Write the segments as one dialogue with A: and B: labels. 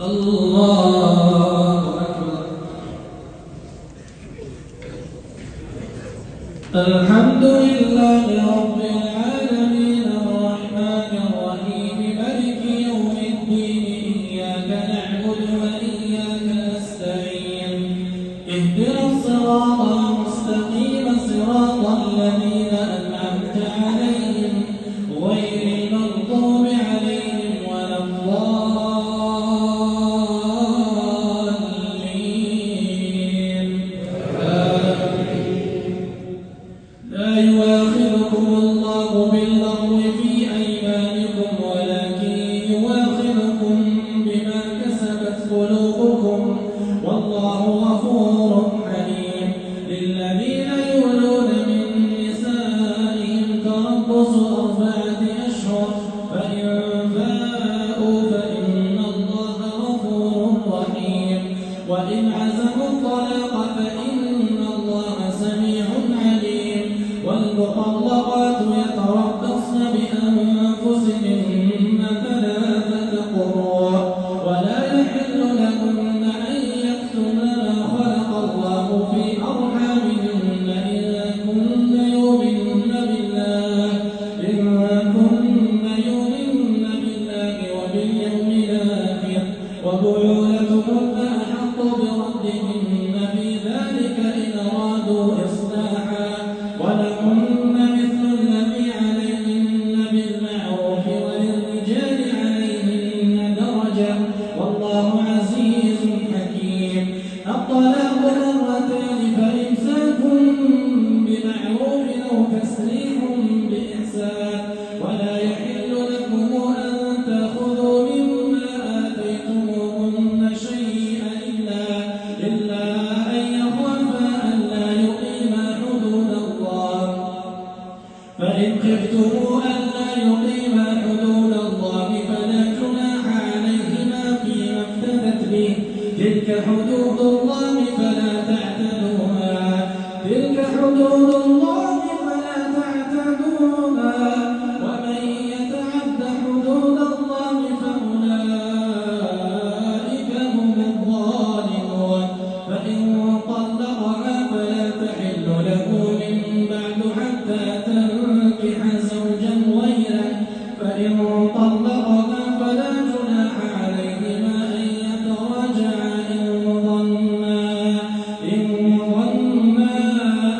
A: الله أكبر. الحمد لله رب العالمين الرحمن الرحيم مالك يوم الدين إياك نعبد وإياك نستعين اهدنا الصراط المستقيم صراط الذين أنعمت عليهم غير المغضوب عليهم ولا الضالين. لا يؤاخذكم الله باللغو في أيمانكم ولكن يؤاخذكم بما كسبت قلوبكم والله غفور حليم. للذين يولون من نسائهم تربص 4 أشهر فإن فاءوا فإن الله غفور رحيم. وإن عزموا الطلاق فإن الله سميع عليم. والمطلقات يتربصن بأنفسهن 3 قروء ولا يحل لهن أن يكتمن ما خلق الله في أرحامهن إن كن يؤمن بالله وباليوم الآخر وبعولتهن أحق بردهن في ذلك إن أرادوا إصلاحا ولهن مثل الذي عليهن بالمعروف وللرجال عليهن درجة والله عزيز حكيم. الطلاق 2 فإمساك بمعروف أو تسريح بإحسان ولا يحل لكم أن تأخذوا مما آتيتموهن شيئا إلا أن يخافا ألا يقيما حدود الله. فإن خفتم ألا يقيما حدود الله فلا جناح عليهما فيما افتدت به. تلك حدود الله فلا تعتدوها. ومن يتعد حدود الله فأولئك هم الظالمون. فإن طلقها فلا تحل له من بعد حتى تنكح زوجا غيره. فإن طلقها فلا جناح عليهما أن يتراجعا إن ظنا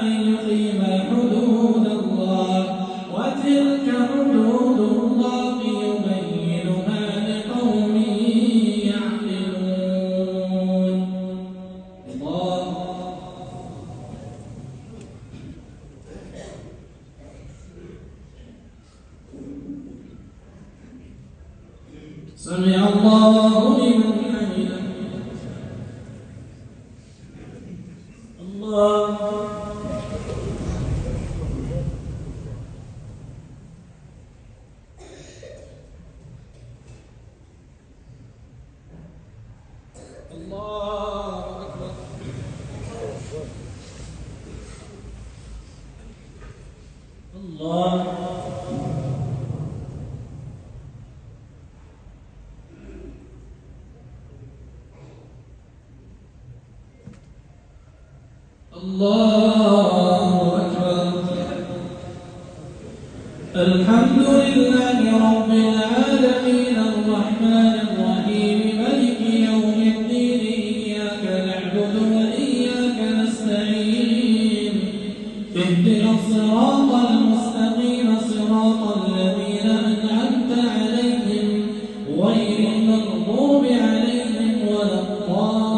A: أن يقيما حدود الله. وتلك حدود الله يبينها لقوم يعقلون. الله سمع الله لمن حمده. الله أكبر. الله الله أكبر. الحمد لله رب العالمين الرحمن الرحيم مالك يوم الدين إياك نعبد وإياك نستعين اهدنا الصراط المستقيم صراط الذين أنعمت عليهم غير المغضوب عليهم ولا الضالين.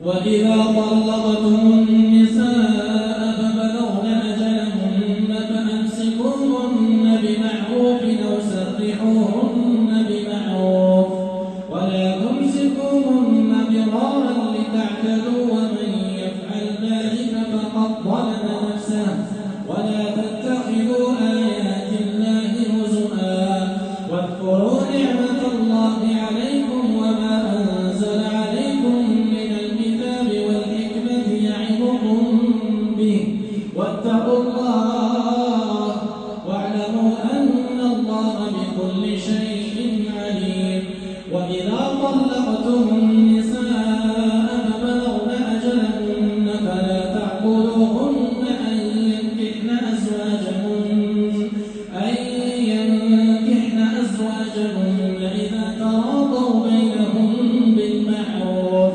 A: وإذا طلقتم النساء فبلغن أجلهن فأمسكوهن بمعروف أو سرحوهن بمعروف ولا تمسكوهن ضرارا لتعتدوا ومن يفعل ذلك فقد ظلم نفسه ولا طلقتم النساء فبلغن أجلهن فلا تعقلوهن أن ينكحن أزواجهن إذا تراضوا بينهم بالمعروف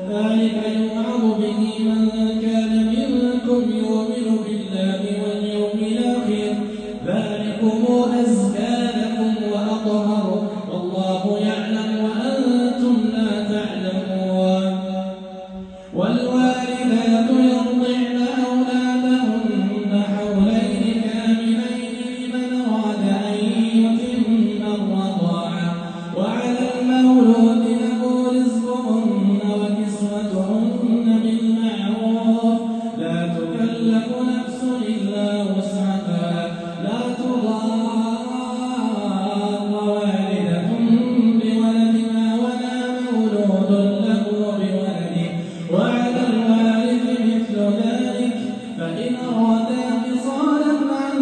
A: ذلك يوعظ به من كان منكم يؤمن بالله واليوم الآخر ذلكم أزكى لكم وأطهر والله يعلم وأنتم لا تعلمون والوالدات يرضعن أولادهن حولين كاملين لمن أراد أن يتم الرضاعة وعلى المولود له رزقهن وكسوتهن بالمعروف لا تكلف نفس إلا وسعها لا تضار والدة بولدها ولا مولود له بولده وعلى الوارث مثل ذلك فإن أرادا فصالا عن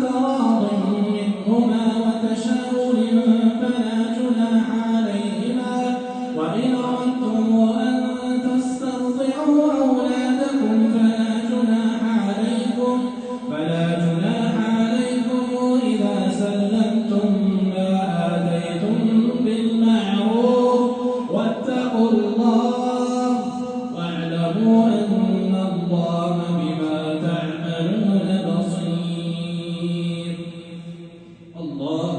A: تراض منهما وتشاور فلا جناح عليهما وإن أردتم أن تسترضعوا أولادكم فلا جناح عليكم إذا سلمتم ما آتيتم بالمعروف واتقوا الله واعلموا أن الله بما تعملون بصير. الله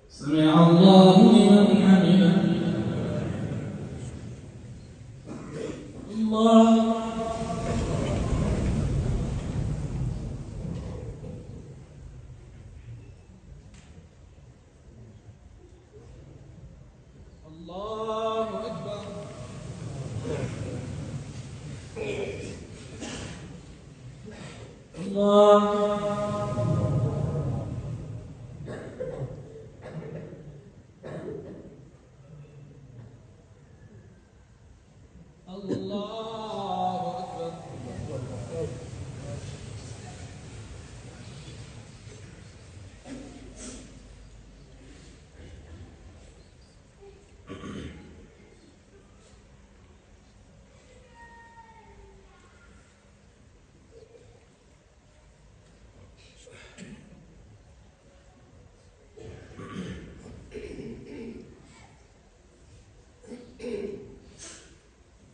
A: سمع الله لمن حمده. الله الله أكبر. الله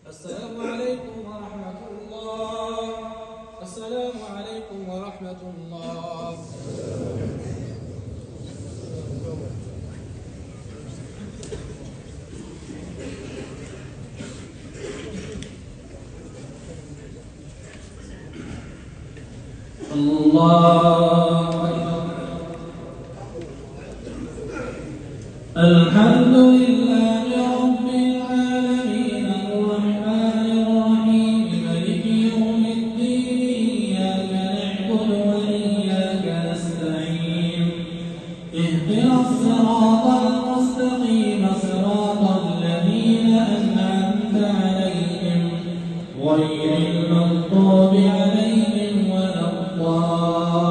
A: السلام عليكم ورحمة الله. السلام عليكم ورحمة الله. الله الحمد لله رب العالمين الرحمن الرحيم مالك يوم الدين إياك نعبد وإياك نستعين اهدنا الصراط المستقيم صراط الذين أنعمت عليهم غير المغضوب عليهم ولا الضالين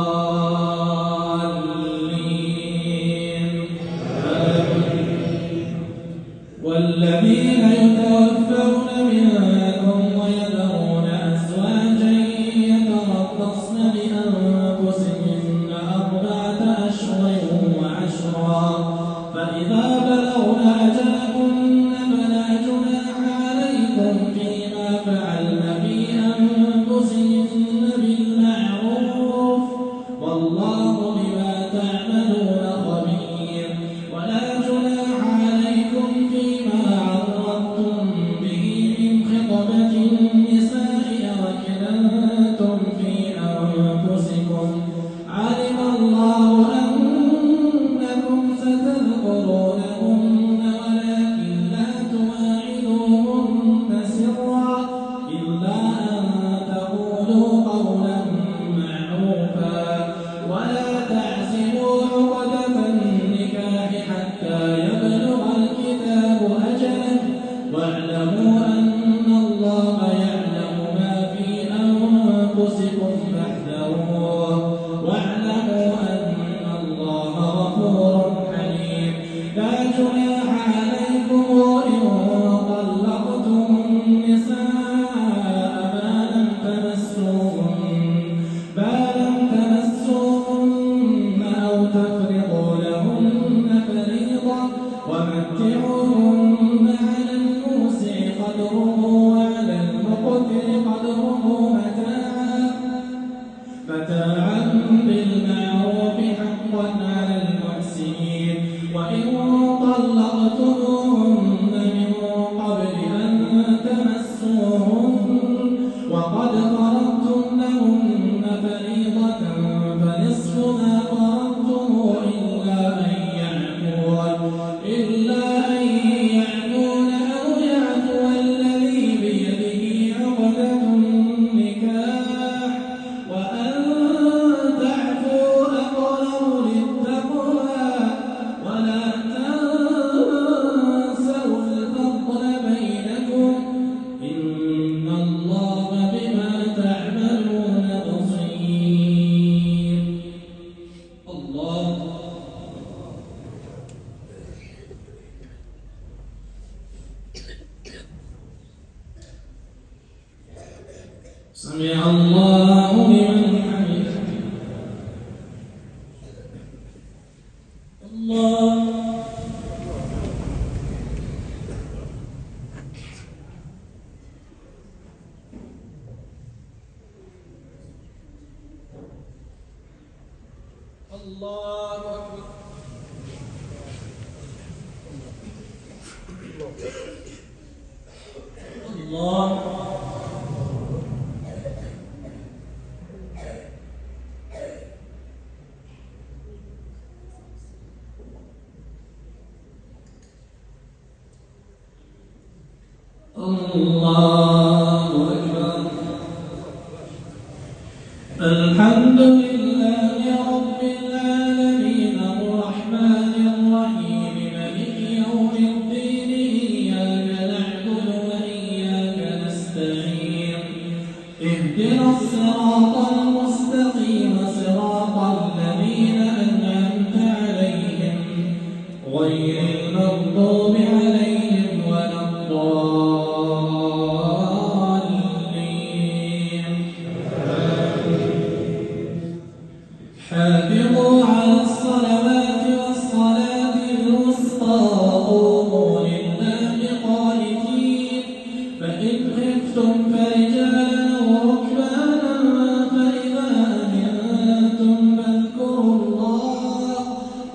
A: والذين يتوفون منكم ويذرون أزواجا يتربصن بأنفسهن 4 أشهر وعشرا فإذا بلغن أجلهن فلا جناح عليكم فيما فعلن في أنفسهن بالمعروف والله بما تعملون خبير ولا جناح عليكم فيما عرضتم به من خطبة ومتعوهن على الموسع قدره وعلى المقتر قدره متاعا بالمعروف حقا على المحسنين. وإن طلقتموهن من قبل أن تمسوهن وقد فرضتم لهن فريضة فنصف ما فرضتم إلا أن يعفون أو يعفو الذي بيده عقدة النكاح وأن تعفوا أقرب للتقوى ولا تنسوا الفضل بينكم إن الله بما تعملون بصير. الله سمع الله لمن حمده. الله الله أكبر. الله الله أكبر. الحمد لله رب العالمين الرحمن الرحيم مالك يوم الدين إياك نعبد وإياك نستعين اهدنا الصراط المستقيم صراط الذين أنعمت عليهم غير المغضوب عليهم ولا حافظوا على الصلوات والصلاة الوسطى قوموا لله قانتين فإن خفتم فرجالا أو ركبانا فإذا أمنتم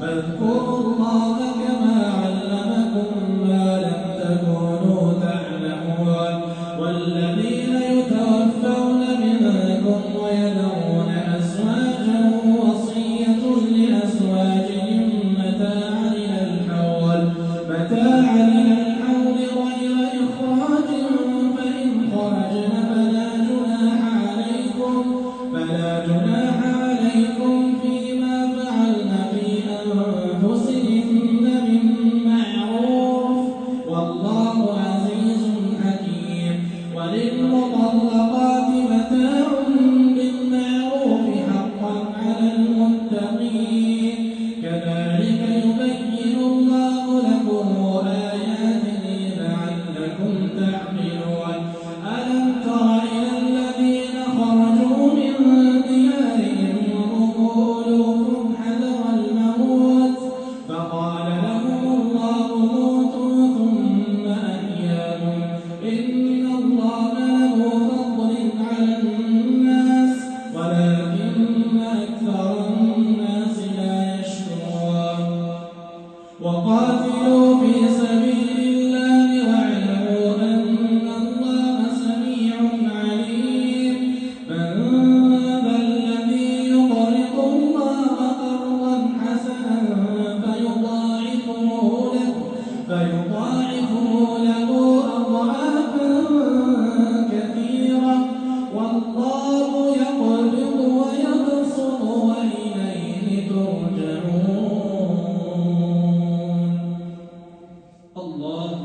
A: فاذكروا الله كما علمكم ما لم تكونوا تعلمون. والذين يتوفون منكم ويذرون أزواجا وصية لأزواجهم متاعا إلى الحول غير إخراج فإن خرجن فلا جناح عليكم فيما فعلن في أنفسهن من معروف والله عزيز حكيم. وللمطلقات متاع بالمعروف حقا على المتقين كذلك يبين الله لكم آياته لعلكم تعقلون. ألم تر إلى الذين خرجوا من ديارهم وهم ألوف حذر الموت فقال لهم الله موتوا ثم أحياهم إن الله له فضل على الناس ولكن أكثر الناس لا يشكرون. وقاتلوا في سبيل الله واعلموا أن الله سميع عليم. من ذا الذي يقرض الله قرضا حسنا فيضاعفه له أضعافا كثيرة والله يقبض ويبسط وإليه ترجعون. الله